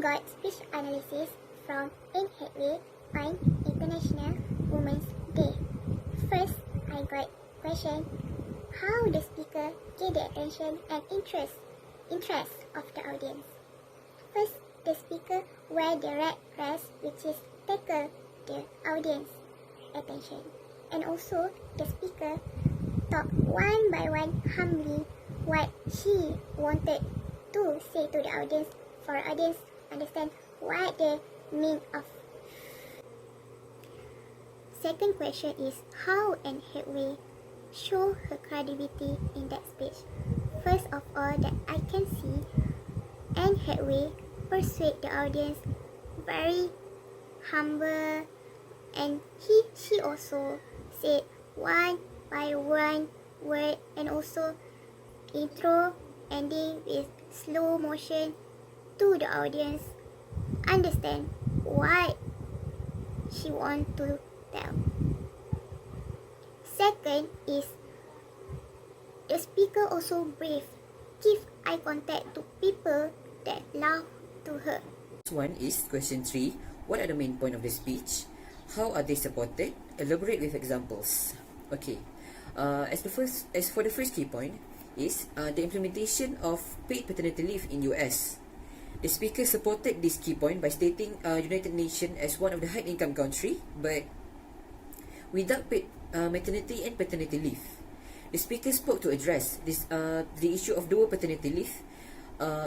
got speech analysis from Hathaway on International Women's Day. First, I got question how the speaker get the attention and interest of the audience. First, the speaker wear the red dress which is tackle the audience attention. And also, the speaker talk one by one humbly what she wanted to say to the audience for the audience understand what the mean of. Second question is how Anne Hathaway show her credibility in that speech. First of all, that I can see Anne Hathaway persuade the audience very humble, and she also said one by one word, and also intro ending with slow motion to the audience understand what she want to tell. Second is the speaker also brave, give eye contact to people that laugh to her. One is question 3. What are the main point of the speech? How are they supported? Elaborate with examples. Okay. As for the first key point is the implementation of paid paternity leave in US. The speaker supported this key point by stating United Nations as one of the high income country, but without paid maternity and paternity leave. The speaker spoke to address this the issue of dual paternity leave,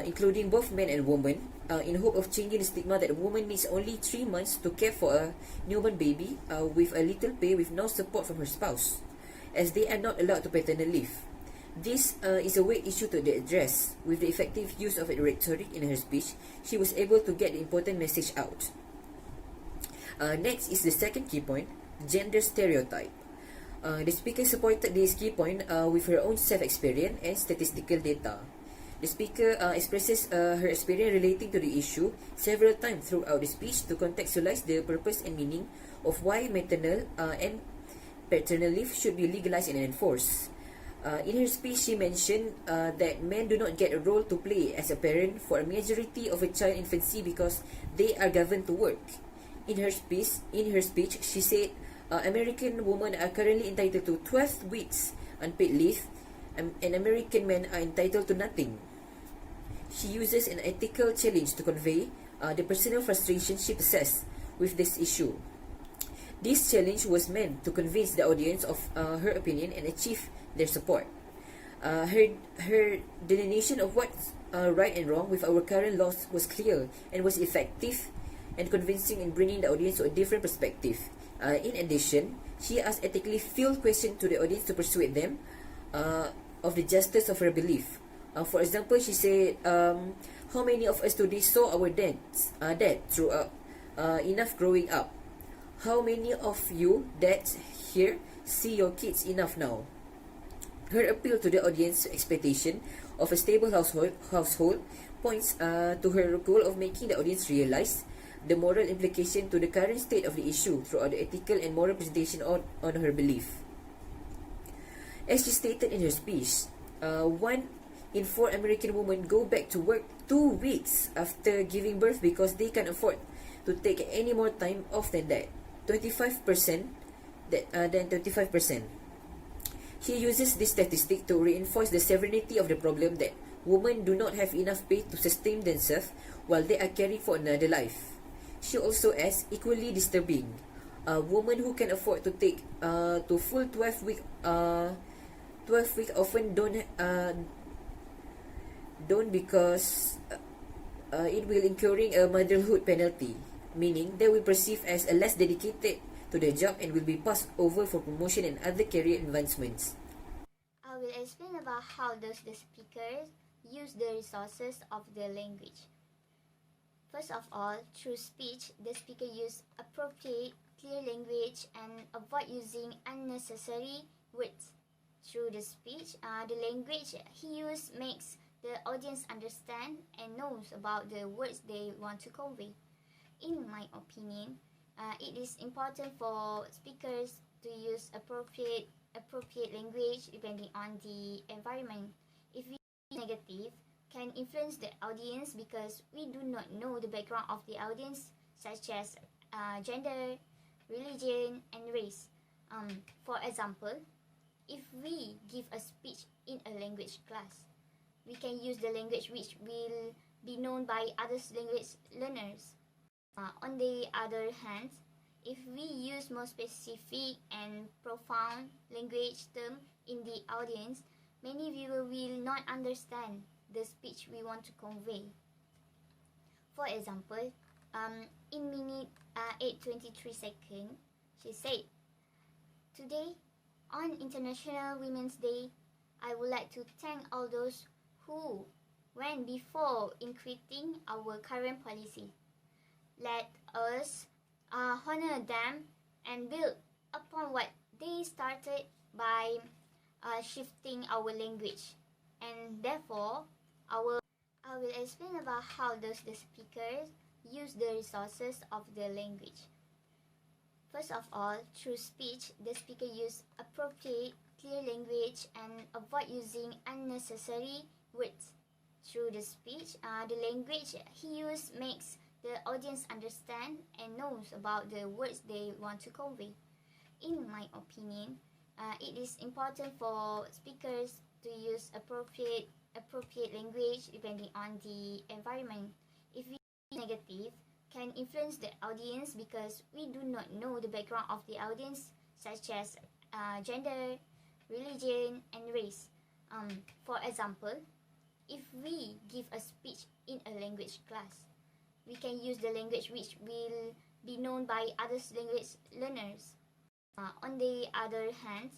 including both men and women, in hope of changing the stigma that a woman needs only 3 months to care for a newborn baby with a little pay with no support from her spouse, as they are not allowed to paternal leave. This is a weight issue to address. With the effective use of rhetoric in her speech, she was able to get the important message out. Next is the second key point, gender stereotype. The speaker supported this key point with her own self-experience and statistical data. The speaker expresses her experience relating to the issue several times throughout the speech to contextualize the purpose and meaning of why maternal and paternal leave should be legalized and enforced. In her speech, she mentioned that men do not get a role to play as a parent for a majority of a child infancy because they are governed to work. In her speech, she said American women are currently entitled to 12 weeks unpaid leave, and American men are entitled to nothing. She uses an ethical challenge to convey the personal frustration she possesses with this issue. This challenge was meant to convince the audience of her opinion and achieve their support. Her delineation of what's right and wrong with our current laws was clear and was effective and convincing in bringing the audience to a different perspective. In addition, she asked ethically filled questions to the audience to persuade them of the justice of her belief. For example, she said, how many of us today saw our dads throughout enough growing up? How many of you dads here see your kids enough now? Her appeal to the audience expectation of a stable household points to her goal of making the audience realize the moral implication to the current state of the issue throughout the ethical and moral presentation on her belief. As she stated in her speech, 1 in 4 American women go back to work 2 weeks after giving birth because they can't afford to take any more time off than that. 25%. He uses this statistic to reinforce the severity of the problem that women do not have enough pay to sustain themselves while they are caring for another life. She also adds, equally disturbing, women who can afford to take to full 12 week often don't because it will incurring a motherhood penalty, meaning they will perceive as a less dedicated to their job and will be passed over for promotion and other career advancements. I will explain about how does the speakers use the resources of the language. First of all, through speech, the speaker use appropriate, clear language and avoid using unnecessary words. Through the speech, the language he used makes the audience understand and knows about the words they want to convey. In my opinion, it is important for speakers to use appropriate language depending on the environment. If we use negative, can influence the audience because we do not know the background of the audience, such as gender, religion, and race. For example, if we give a speech in a language class, we can use the language which will be known by other language learners. On the other hand, if we use more specific and profound language term in the audience, many viewers will not understand the speech we want to convey. For example, in minute 8:23 seconds, she said, "Today, on International Women's Day, I would like to thank all those who went before in creating our current policy. Let us honor them and build upon what they started by shifting our language. And therefore, I will explain about how does the speakers use the resources of the language. First of all, through speech, the speaker use appropriate, clear language and avoid using unnecessary words. Through the speech, the language he used makes the audience understand and knows about the words they want to convey. In my opinion, it is important for speakers to use appropriate language depending on the environment. If we negative, can influence the audience because we do not know the background of the audience, such as gender, religion, and race. For example, if we give a speech in a language class, we can use the language which will be known by other language learners. On the other hand,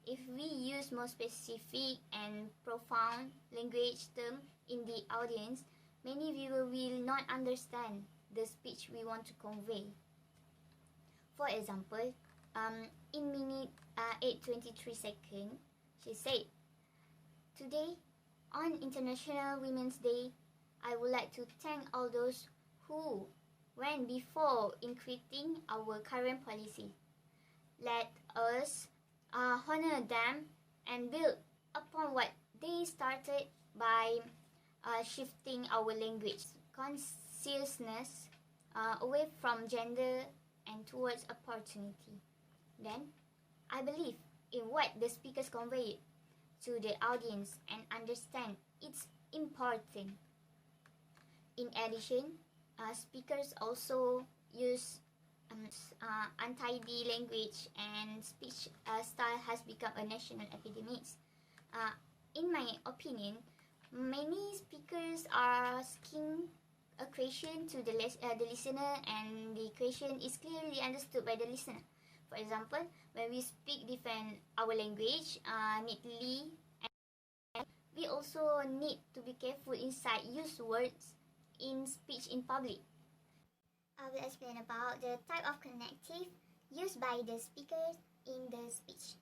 if we use more specific and profound language term in the audience, many viewers will not understand the speech we want to convey. For example, in minute 8:23 seconds, she said, "Today, on International Women's Day, I would like to thank all those who went before in creating our current policy. Let us honor them and build upon what they started by shifting our language consciousness away from gender and towards opportunity. Then, I believe in what the speakers convey to the audience and understand it's important. In addition, speakers also use untidy language, and speech style has become a national epidemic. In my opinion, many speakers are asking a question to the listener, and the question is clearly understood by the listener. For example, when we speak defend our language neatly, and we also need to be careful inside use words in speech in public. I will explain about the type of connective used by the speakers in the speech.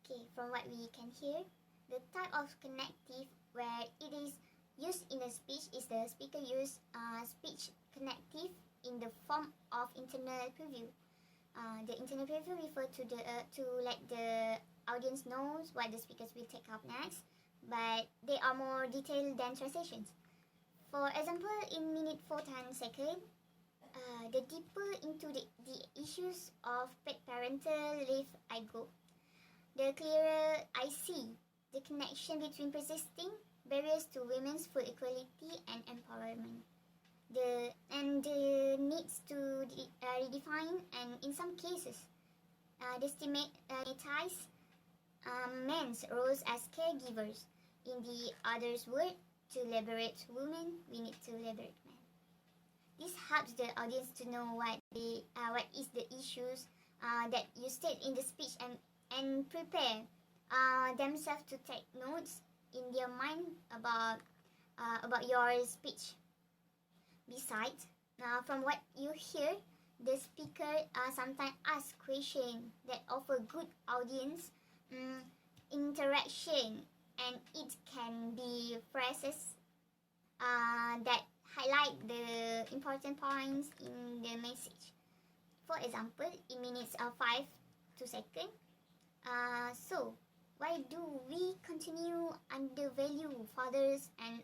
Okay, from what we can hear, the type of connective where it is used in a speech is the speaker use speech connective in the form of internal preview. The internal preview refer to to let the audience knows what the speakers will take up next, but they are more detailed than translations. For example, in minute 4:10 seconds, the deeper into the issues of parental leave I go, the clearer I see the connection between persisting barriers to women's full equality and empowerment. The needs to redefine and in some cases destigmatize men's roles as caregivers. In the other's word, to liberate women, we need to liberate men. This helps the audience to know what is the issues that you state in the speech and prepare themselves to take notes in their mind about your speech. Besides, from what you hear, the speaker sometimes asks questions that offer good audience interaction, and it can be phrases that highlight the important points in the message. For example, in minutes 5 to second, so Why do we continue undervalue fathers and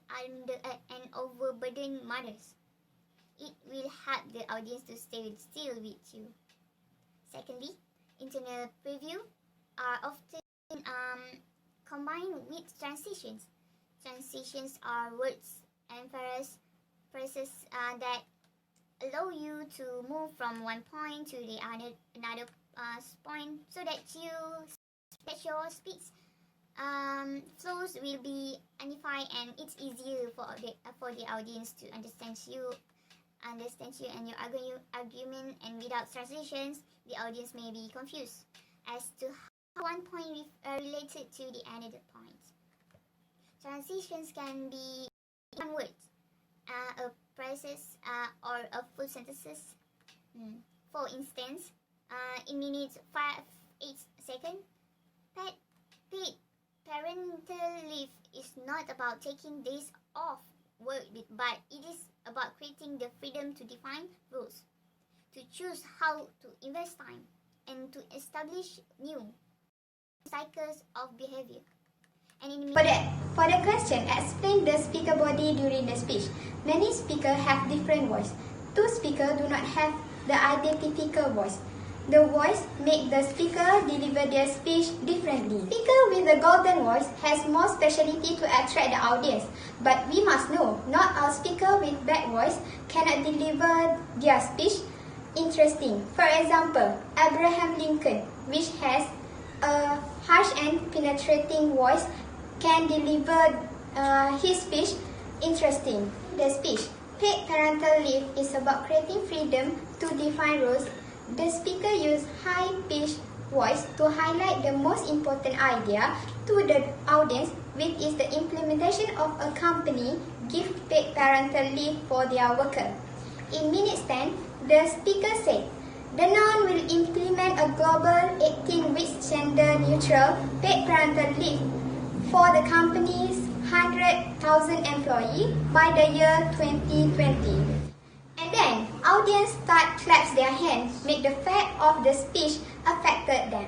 overburden mothers? It will help the audience to stay still with you. Secondly, internal preview are often combined with transitions. Transitions are words and phrases that allow you to move from one point to the another point, so that your speech flows will be unified, and it's easier for the audience to understand you and your argument. And without transitions, the audience may be confused as to how one point related to the another point. Transitions can be one word, a phrases, or a full sentences. For instance, in minutes 8 seconds, paid parental leave is not about taking days off work, but it is about creating the freedom to define rules, to choose how to invest time, and to establish new cycles of behavior. And in For the question, explain the speaker body during the speech. Many speakers have different voice. Two speakers do not have the identical voice. The voice make the speaker deliver their speech differently. Speaker with the golden voice has more speciality to attract the audience. But we must know, not all speaker with bad voice cannot deliver their speech interesting. For example, Abraham Lincoln, which has a harsh and penetrating voice, can deliver his speech interesting. The speech, paid parental leave, is about creating freedom to define rules. The speaker uses high-pitched voice to highlight the most important idea to the audience, which is the implementation of a company give paid parental leave for their worker. In minute 10, the speaker said, the noun will implement a global 18-week gender-neutral paid parental leave for the company's 100,000 employees by the year 2020. And then, audience start claps their hands, make the fact of the speech affected them.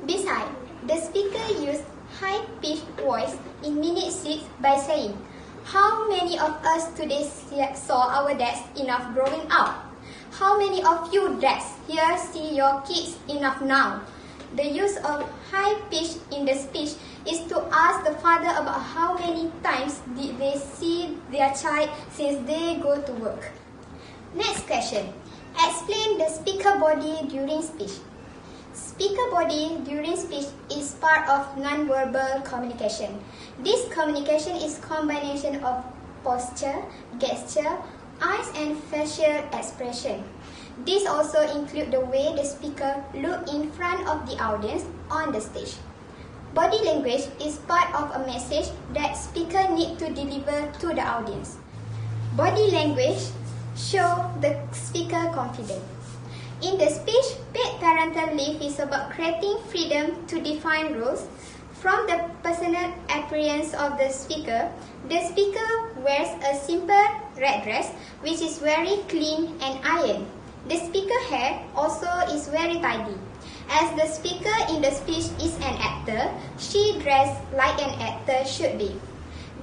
Besides, the speaker used high-pitched voice in minute 6 by saying, how many of us today saw our dads enough growing up? How many of you dads here see your kids enough now? The use of high pitch in the speech is to ask the father about how many times did they see their child since they go to work. Next question. Explain the speaker body during speech. Speaker body during speech is part of non-verbal communication. This communication is combination of posture, gesture, eyes and facial expression. This also includes the way the speaker look in front of the audience on the stage. Body language is part of a message that speaker need to deliver to the audience. Body language show the speaker confident. In the speech, paid parental leave is about creating freedom to define rules. From the personal appearance of the speaker wears a simple red dress which is very clean and ironed. The speaker hair also is very tidy. As the speaker in the speech is an actor, she dressed like an actor should be.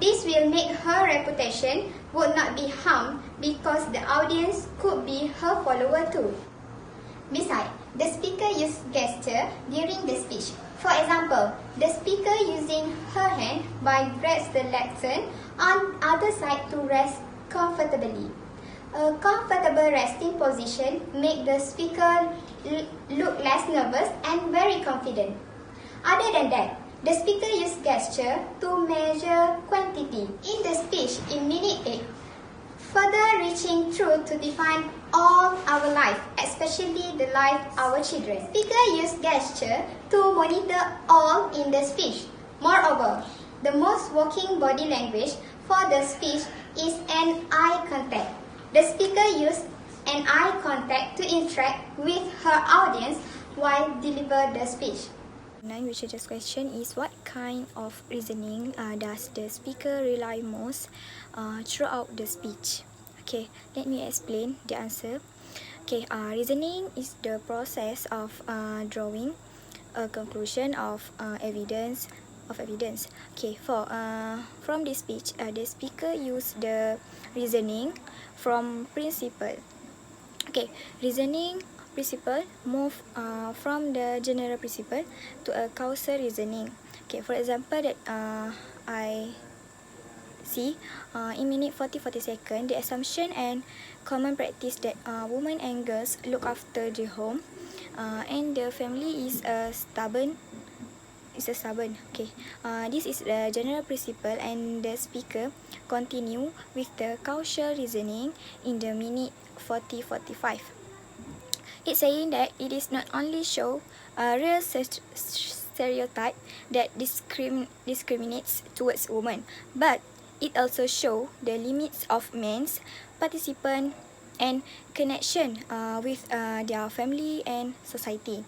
This will make her reputation would not be harmed because the audience could be her follower too. Besides, the speaker uses gesture during the speech. For example, the speaker using her hand by grasp the lectern on other side to rest comfortably. A comfortable resting position makes the speaker look less nervous and very confident. Other than that, the speaker uses gesture to measure quantity. In the speech in minute 8, further reaching through to define all our life, especially the life of our children. Speaker use gesture to monitor all in the speech. Moreover, the most working body language for the speech is an eye contact. The speaker use an eye contact to interact with her audience while deliver the speech. Which is just question is, what kind of reasoning does the speaker rely most throughout the speech? Okay, let me explain the answer. Okay, reasoning is the process of drawing a conclusion of evidence. Okay, from this speech, the speaker used the reasoning from principle. Okay, reasoning principle move from the general principle to a causal reasoning. Okay, for example, that I see in minute 40-40 the assumption and common practice that women and girls look after the home and the family is stubborn. Okay, this is the general principle, and the speaker continue with the causal reasoning in the minute 40-45. It's saying that it is not only show a real stereotype that discriminates towards women, but it also show the limits of men's participation and connection with their family and society.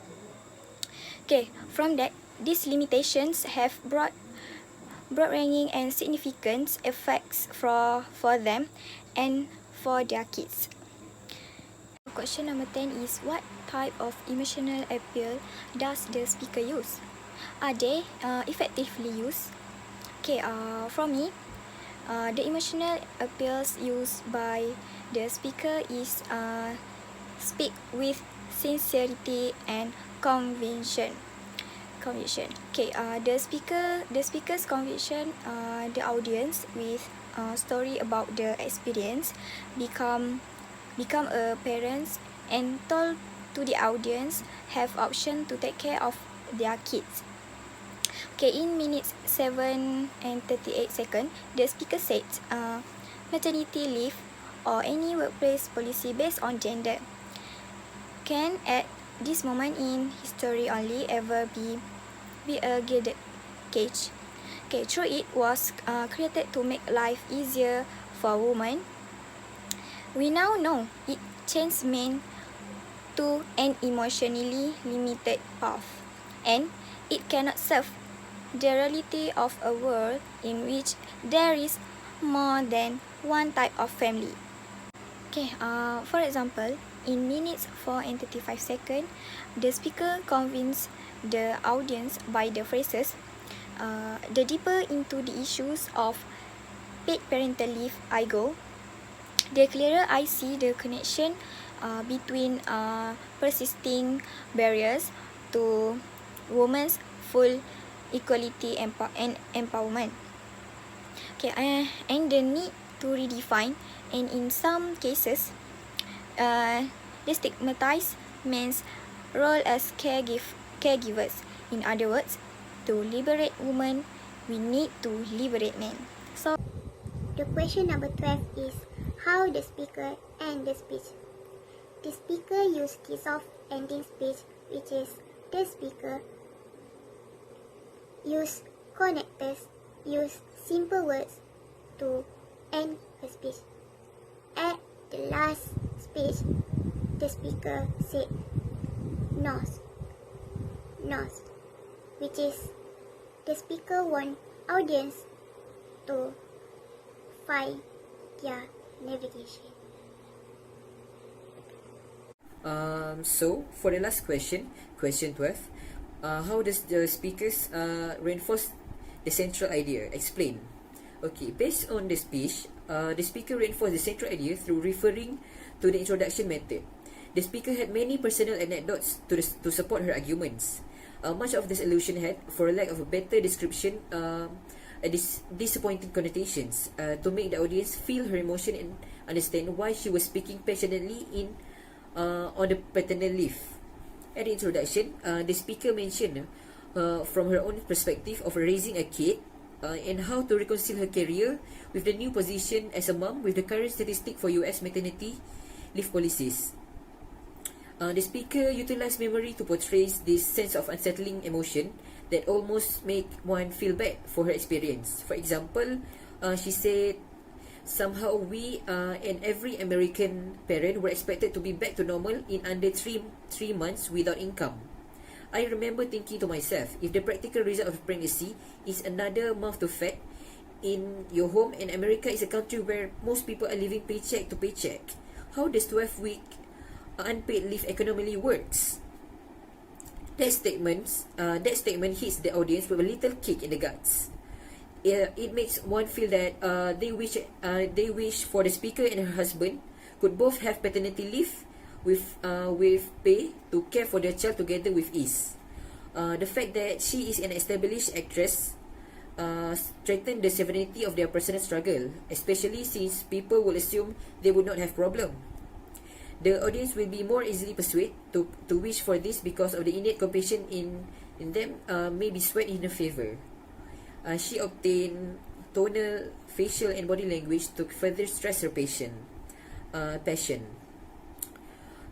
Okay, from that, these limitations have broad-ranging and significant effects for them and for their kids. Question number 10 is, what type of emotional appeal does the speaker use? Are they effectively used? Okay, for me, the emotional appeals used by the speaker is speak with sincerity and conviction. Okay, the speaker's conviction the audience with story about the experience become a parents and told to the audience have option to take care of their kids. Okay, in minutes 7:38, the speaker said maternity leave or any workplace policy based on gender can at this moment in history only ever be a gilded cage. Okay, through it was created to make life easier for women. We now know it changed men to an emotionally limited path, and it cannot serve the reality of a world in which there is more than one type of family. Okay, for example, in minutes 4:35, the speaker convinced the audience by the phrases, the deeper into the issues of paid parental leave I go, the clearer I see the connection between persisting barriers to women's full equality and empowerment. Okay, and the need to redefine, and in some cases, destigmatize men's role as caregivers. In other words, to liberate women, we need to liberate men. So, The question number 12 is, how the speaker end the speech. The speaker used the soft ending speech, which is the speaker use connectors, use simple words to end her speech. At the last speech, the speaker said north, which is the speaker want audience to find their navigation. So for the last question 12, how does the speakers reinforce the central idea? Explain. Okay, based on the speech, the speaker reinforced the central idea through referring to the introduction method. The speaker had many personal anecdotes to support her arguments. Much of this allusion had, for lack of a better description, disappointing connotations to make the audience feel her emotion and understand why she was speaking passionately on the paternal leave. At the introduction, the speaker mentioned from her own perspective of raising a kid and how to reconcile her career with the new position as a mom with the current statistic for US maternity leave policies. The speaker utilized memory to portray this sense of unsettling emotion that almost make one feel bad for her experience. For example, she said, somehow we and every American parent were expected to be back to normal in under 3 months without income. I remember thinking to myself, if the practical result of pregnancy is another mouth to feed in your home, and America is a country where most people are living paycheck to paycheck, how does 12-week unpaid leave economically works? That statement hits the audience with a little kick in the guts. It makes one feel that they wish for the speaker and her husband could both have paternity leave with pay to care for their child together with ease. The fact that she is an established actress strengthen the severity of their personal struggle, especially since people will assume they would not have problem. The audience will be more easily persuaded to wish for this because of the innate compassion in them may be swayed in her favor. She obtained tonal, facial and body language to further stress her passion.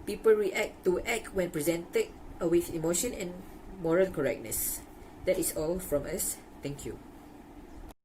People react to act when presented with emotion and moral correctness. That is all from us. Thank you.